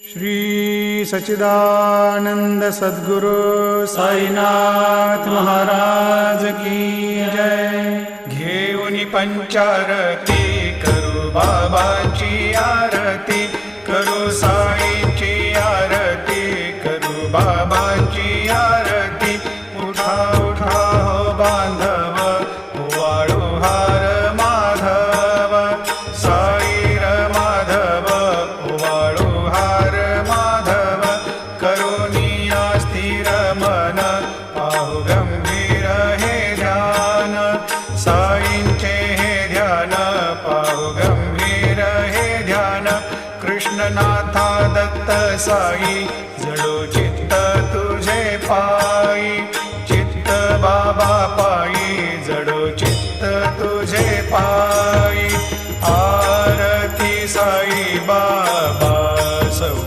श्री सच्चिदानंद सद्गुरु साईनाथ महाराज की जय। घेऊन पंचारती करू बाबाची आरती, करू साईंची आरती, करू बाबाची आरती। उठा उठा हो बांधव, वाळू हार माधव, साई र माधव, वाळू हार माधव। करुणिया स्थिर मन, पाहु गंभीर हे ध्यान, साईंचे हे ध्यान, पाहु गंभीर हे ध्यान। कृष्णनाथा दत्त साई, जडो चित्त तुझे पा